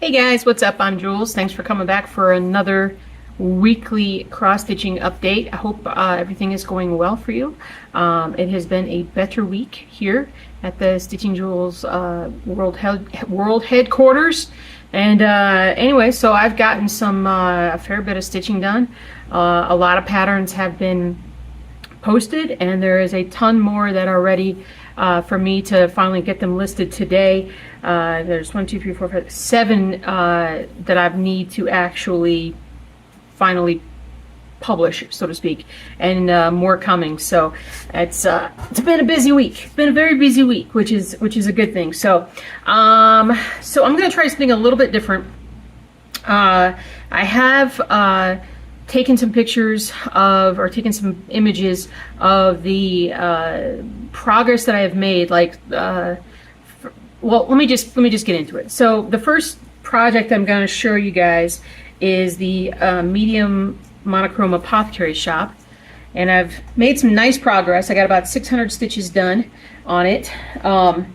Hey guys, what's up? I'm Jules. Thanks for coming back for another weekly cross-stitching update. I hope everything is going well for you. It has been a better week here at the Stitching Jules World Headquarters. And anyway, so I've gotten a fair bit of stitching done. A lot of patterns have been posted, and there is a ton more that are ready for me to finally get them listed today. There's 1, 2, 3, 4, 5, 7 that I need to actually finally publish, so to speak, and more coming. So it's been a busy week. It's been a very busy week, which is a good thing. So I'm going to try something a little bit different. I have taken some pictures of, or taken some images of the progress that I have made. Well, let me just get into it. So the first project I'm going to show you guys is the medium monochrome apothecary shop, and I've made some nice progress. I got about 600 stitches done on it, and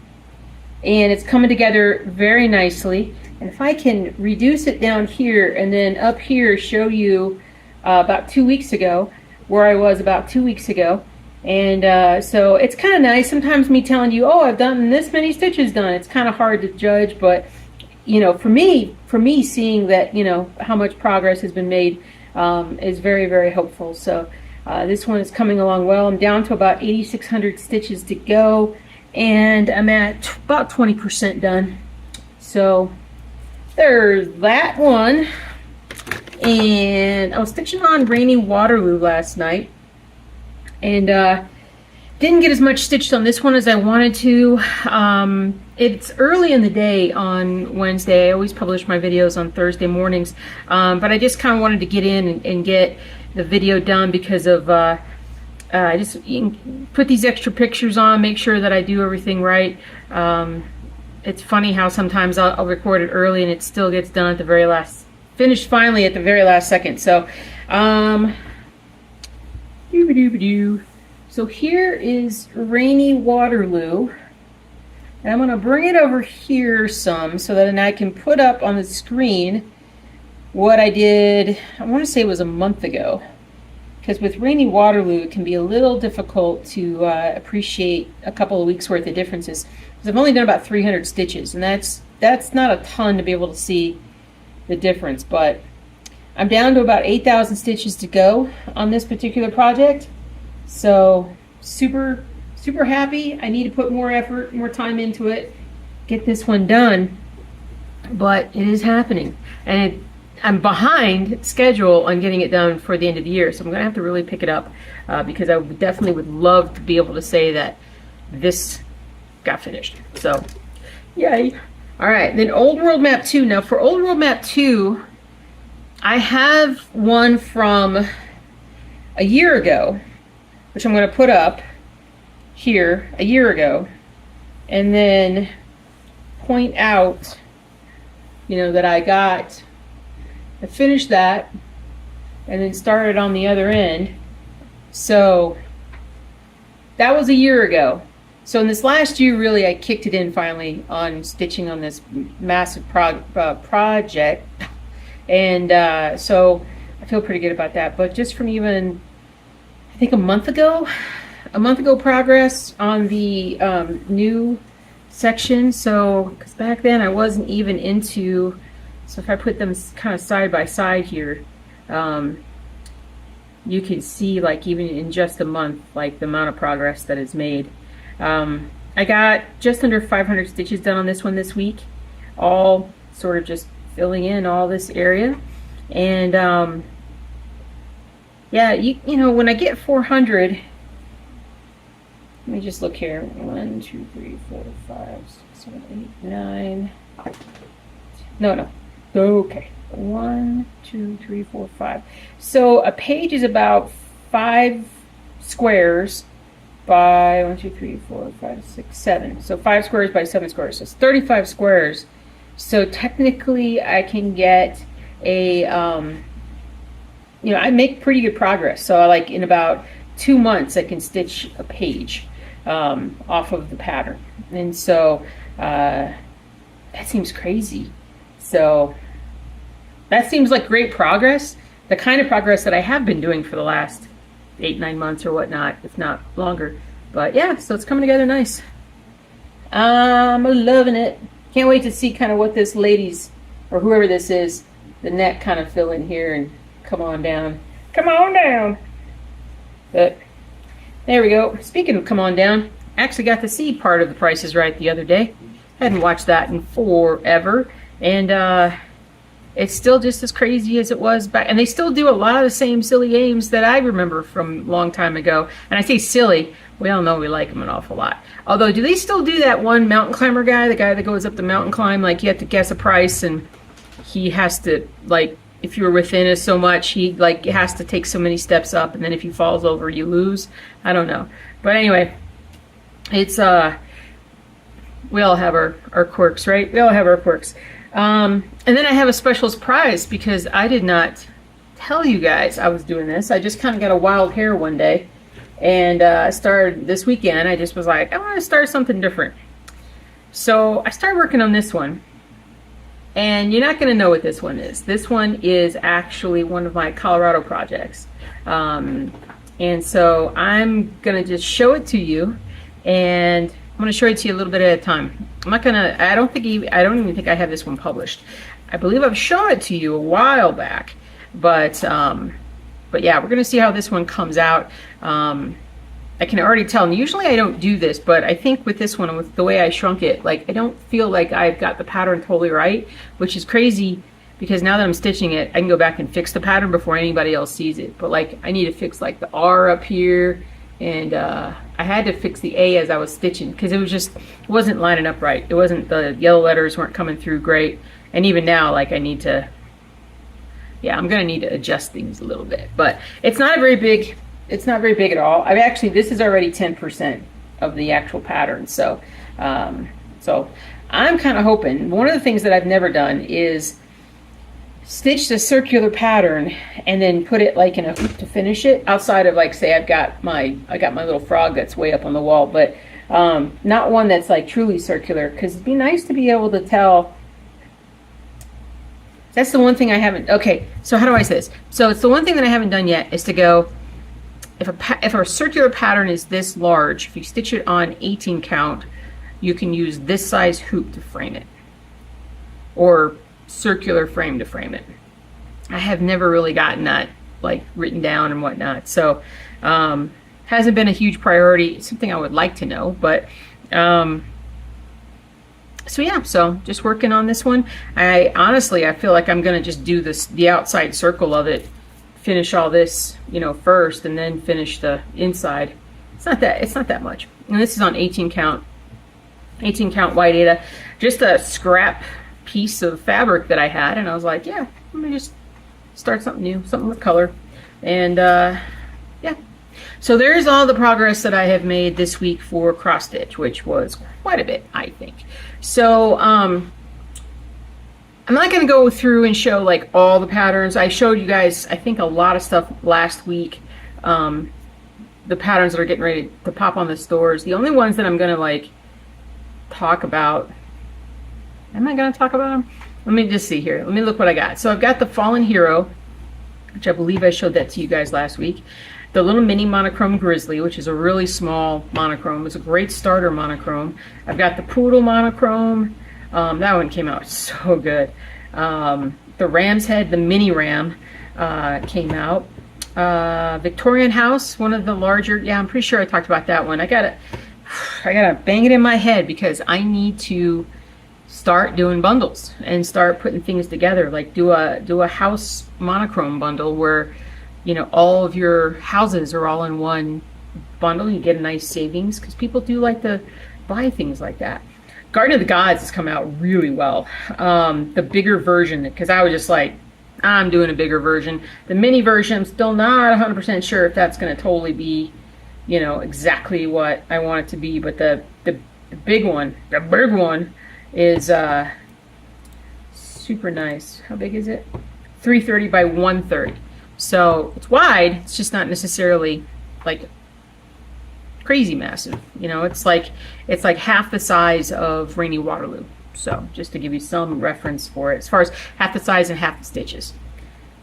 it's coming together very nicely. And if I can reduce it down here and then up here show you about 2 weeks ago, where I was about 2 weeks ago. And so it's kind of nice. Sometimes me telling you, oh, I've done this many stitches done, it's kind of hard to judge, but you know, for me seeing that, you know, how much progress has been made is very, very helpful. So this one is coming along well. I'm down to about 8,600 stitches to go, and I'm at about 20% done. So there's that one. And I was stitching on Rainy Waterloo last night, and didn't get as much stitched on this one as I wanted to. It's early in the day on Wednesday. I always publish my videos on Thursday mornings, but I just kind of wanted to get in and get the video done because of I just put these extra pictures on, make sure that I do everything right. It's funny how sometimes I'll record it early and it still gets done at the very last, finished finally at the very last second. So so here is Rainy Waterloo, and I'm going to bring it over here some so that then I can put up on the screen what I did. I want to say it was a month ago, because with Rainy Waterloo it can be a little difficult to appreciate a couple of weeks worth of differences, because I've only done about 300 stitches, and that's not a ton to be able to see the difference. But I'm down to about 8,000 stitches to go on this particular project. So super happy. I need to put more effort, more time into it, get this one done, but it is happening, and I'm behind schedule on getting it done for the end of the year. So I'm gonna have to really pick it up because I definitely would love to be able to say that this got finished. So yay. All right, then Old World Map 2. Now for Old World Map 2, I have one from a year ago, which I'm going to put up here a year ago, and then point out, you know, that I finished that and then started on the other end. So that was a year ago. So in this last year, really, I kicked it in finally on stitching on this massive project. And so I feel pretty good about that. But just from even, I think a month ago progress on the new section. So, because back then I wasn't even into, so if I put them kind of side by side here, you can see, like, even in just a month, like the amount of progress that is made. I got just under 500 stitches done on this one this week, all sort of just filling in all this area. And yeah, you know, when I get 400, let me just look here. 1, 2, 3, 4, 5, 6, 7, 8, 9. No. Okay. 1, 2, 3, 4, 5. So a page is about 5 squares by 1, 2, 3, 4, 5, 6, 7. So 5 squares by 7 squares. So it's 35 squares. So technically I can get a you know, I make pretty good progress. So like in about 2 months I can stitch a page off of the pattern. And so that seems crazy. So that seems like great progress, the kind of progress that I have been doing for the last 8-9 months or whatnot, if not longer. But yeah, so it's coming together nice. I'm loving it. Can't wait to see kind of what this lady's, or whoever this is, the neck kind of fill in here and come on down. Come on down. But there we go. Speaking of come on down, I actually got to see part of The Price is Right the other day. Hadn't watched that in forever. And it's still just as crazy as it was back. And they still do a lot of the same silly games that I remember from a long time ago. And I say silly, we all know we like them an awful lot. Although, do they still do that one mountain climber guy, the guy that goes up the mountain climb, like you have to guess a price and he has to, like, if you're within it so much, he like has to take so many steps up, and then if he falls over, you lose. I don't know. But anyway, it's we all have our quirks, right? We all have our quirks. And then I have a special surprise because I did not tell you guys I was doing this. I just kind of got a wild hair one day, and I started this weekend. I just was like, I want to start something different. So I started working on this one. And you're not going to know what this one is. This one is actually one of my Colorado projects. And so I'm going to just show it to you. And I'm going to show it to you a little bit at a time. I'm not going to, I don't even think I have this one published. I believe I've shown it to you a while back. But yeah, we're going to see how this one comes out. I can already tell, and usually I don't do this, but I think with this one, with the way I shrunk it, like I don't feel like I've got the pattern totally right, which is crazy because now that I'm stitching it, I can go back and fix the pattern before anybody else sees it. But like I need to fix like the R up here, and I had to fix the A as I was stitching because it wasn't lining up right. It wasn't, the yellow letters weren't coming through great, and even now, like I need to, yeah, I'm gonna need to adjust things a little bit. But it's not a very big. It's not very big at all. I've actually, this is already 10% of the actual pattern. So, so I'm kind of hoping, one of the things that I've never done is stitch the circular pattern and then put it like in a hoop to finish it, outside of like, say I got my little frog that's way up on the wall, but not one that's like truly circular, because it'd be nice to be able to tell. That's the one thing I haven't, okay, so how do I say this? So it's the one thing that I haven't done yet is to go, if a circular pattern is this large, if you stitch it on 18 count, you can use this size hoop to frame it, or circular frame to frame it. I have never really gotten that like written down and whatnot, so hasn't been a huge priority. It's something I would like to know, but so yeah, so just working on this one. I honestly feel like I'm gonna just do the outside circle of it, finish all this, you know, first, and then finish the inside. It's not that much. And this is on 18 count white Ada, just a scrap piece of fabric that I had, and I was like, yeah, let me just start something new, something with color. And yeah, so there's all the progress that I have made this week for cross stitch, which was quite a bit, I think. So I'm not going to go through and show like all the patterns. I showed you guys, I think, a lot of stuff last week. The patterns that are getting ready to pop on the stores. The only ones that I'm going to like talk about, am I going to talk about them? Let me just see here. Let me look what I got. So I've got the Fallen Hero, which I believe I showed that to you guys last week. The little mini monochrome Grizzly, which is a really small monochrome. It's a great starter monochrome. I've got the Poodle monochrome. That one came out so good. The Ram's Head, the mini ram, came out. Victorian House, one of the larger, yeah, I'm pretty sure I talked about that one. I gotta bang it in my head because I need to start doing bundles and start putting things together. Like do a house monochrome bundle where, you know, all of your houses are all in one bundle. You get a nice savings because people do like to buy things like that. Garden of the Gods has come out really well. The bigger version, because I was just like, I'm doing a bigger version. The mini version, I'm still not 100% sure if that's going to totally be, you know, exactly what I want it to be. But the big one, is super nice. How big is it? 330 by 130. So it's wide. It's just not necessarily like crazy massive. You know, it's like half the size of Rainy Waterloo. So just to give you some reference for it, as far as half the size and half the stitches.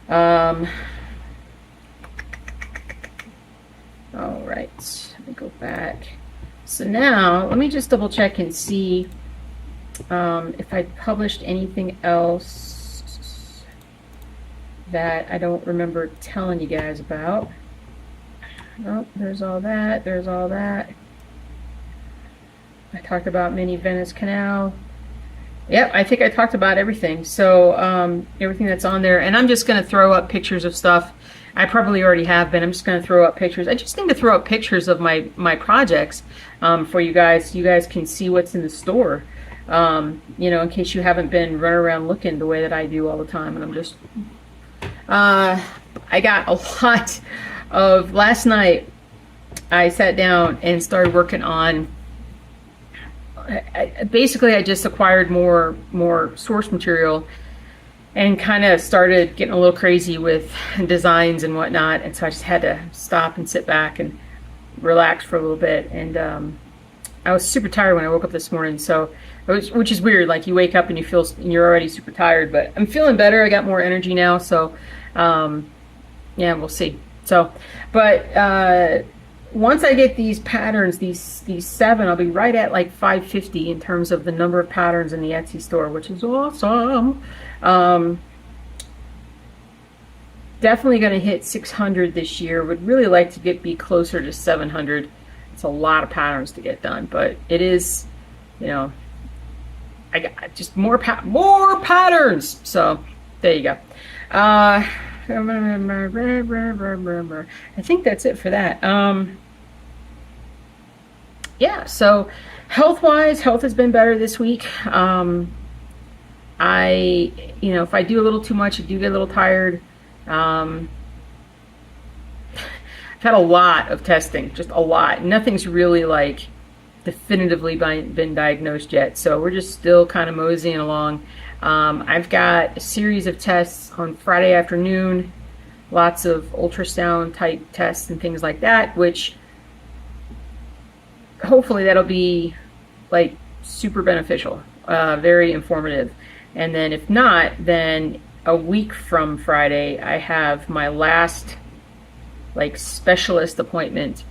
All right, let me go back. So now let me just double check and see if I published anything else that I don't remember telling you guys about. Oh, there's all that. There's all that. I talked about Mini Venice Canal. Yep, I think I talked about everything. So everything that's on there. And I'm just going to throw up pictures of stuff. I probably already have been. I'm just going to throw up pictures. I just need to throw up pictures of my projects for you guys. You guys can see what's in the store. You know, in case you haven't been running around looking the way that I do all the time. And I'm just... I got a lot of... Last night, I sat down and started working on... Basically, I just acquired more source material and kind of started getting a little crazy with designs and whatnot, and so I just had to stop and sit back and relax for a little bit. And I was super tired when I woke up this morning, so which is weird. Like, you wake up and you're already super tired, but I'm feeling better. I got more energy now, so yeah, we'll see. So, but once I get these patterns, these 7, I'll be right at like 550 in terms of the number of patterns in the Etsy store, which is awesome. Definitely going to hit 600 this year. Would really like to be closer to 700. It's a lot of patterns to get done, but it is, you know, I got just more patterns. So there you go. I think that's it for that. Yeah, so health-wise, health has been better this week. You know, if I do a little too much, I do get a little tired. I've had a lot of testing, just a lot. Nothing's really like definitively been diagnosed yet, so we're just still kind of moseying along. I've got a series of tests on Friday afternoon, lots of ultrasound type tests and things like that, which hopefully that'll be like super beneficial, very informative. And then if not, then a week from Friday, I have my last like specialist appointment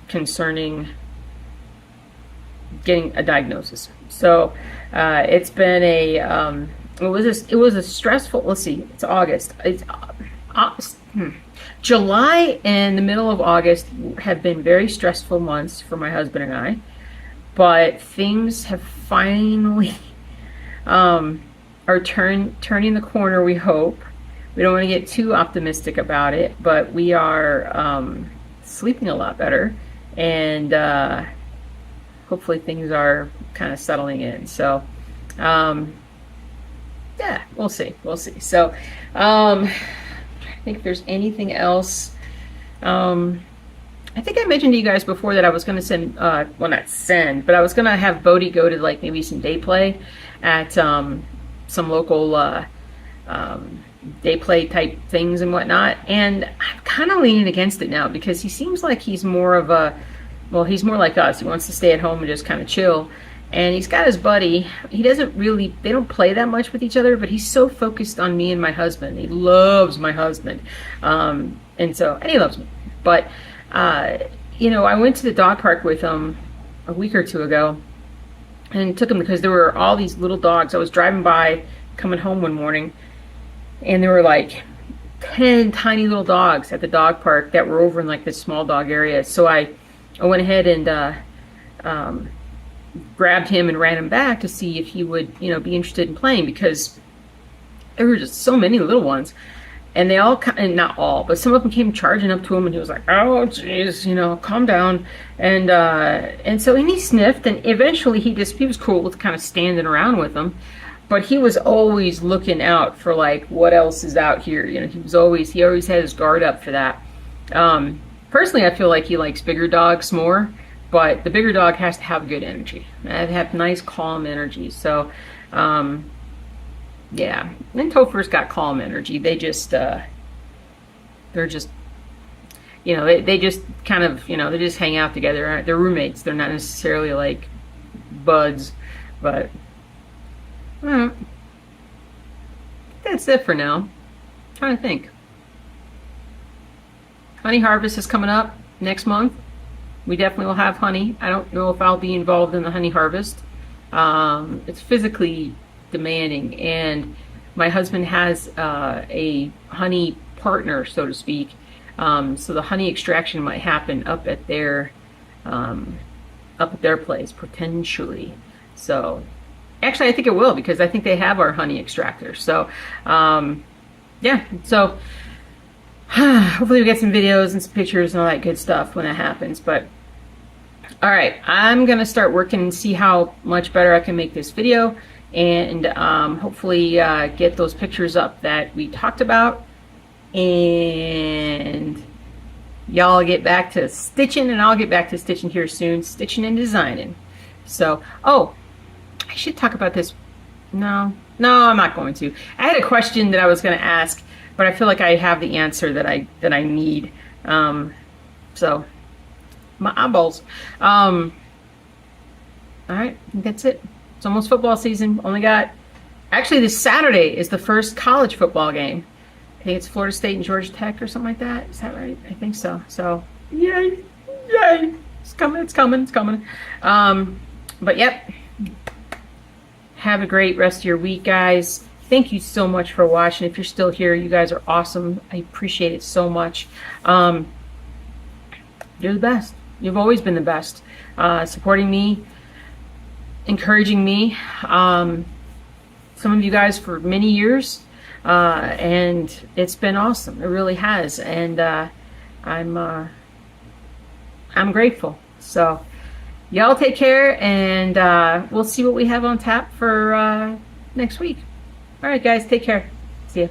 concerning getting a diagnosis. So it's been a it was a stressful, let's see, it's August. It's July and the middle of August have been very stressful months for my husband and I, but things have finally are turning the corner, we hope. We don't want to get too optimistic about it, but we are sleeping a lot better, and hopefully things are kind of settling in. So yeah, we'll see. So I think if there's anything else, I think I mentioned to you guys before that I was going to send, well, not send, but I was going to have Bodhi go to like maybe some day play at some local day play type things and whatnot. And I'm kind of leaning against it now because he seems like he's more of a, well, he's more like us. He wants to stay at home and just kind of chill. And he's got his buddy. He doesn't really, they don't play that much with each other, but he's so focused on me and my husband. He loves my husband. And he loves me. But, you know, I went to the dog park with him a week or two ago and took him because there were all these little dogs. I was driving by, coming home one morning, and there were like 10 tiny little dogs at the dog park that were over in like this small dog area. So I went ahead and grabbed him and ran him back to see if he would, you know, be interested in playing, because there were just so many little ones, and they all, and not all, but some of them came charging up to him, and he was like, "Oh, jeez, you know, calm down." And so he sniffed, and eventually he was cool with kind of standing around with them, but he was always looking out for like what else is out here. You know, he always had his guard up for that. Personally, I feel like he likes bigger dogs more, but the bigger dog has to have good energy. Have nice, calm energy. So, yeah. And Topher's got calm energy. They just, they're just, you know, they just kind of, you know, they just hang out together. They're roommates. They're not necessarily like buds, but All right. That's it for now. I'm trying to think. Honey harvest is coming up next month. We definitely will have honey. I don't know if I'll be involved in the honey harvest. It's physically demanding, and my husband has a honey partner, so to speak. So the honey extraction might happen up at their place potentially. So actually, I think it will, because I think they have our honey extractor. So yeah. So hopefully we get some videos and some pictures and all that good stuff when that happens. But all right, I'm gonna start working and see how much better I can make this video, and hopefully get those pictures up that we talked about, and y'all get back to stitching, and I'll get back to stitching here soon, stitching and designing. So, oh, I should talk about this. No, I'm not going to. I had a question that I was going to ask, but I feel like I have the answer that I need. So my eyeballs. All right, I think that's it. It's almost football season. Only got, actually this Saturday is the first college football game. I think it's Florida State and Georgia Tech or something like that. Is that right? I think so. So yay. It's coming. But yep. Have a great rest of your week, guys. Thank you so much for watching. If you're still here, you guys are awesome. I appreciate it so much. You're the best. You've always been the best. Supporting me, encouraging me. Some of you guys for many years. And it's been awesome. It really has. And I'm grateful. So y'all take care, and we'll see what we have on tap for next week. All right, guys, take care. See ya.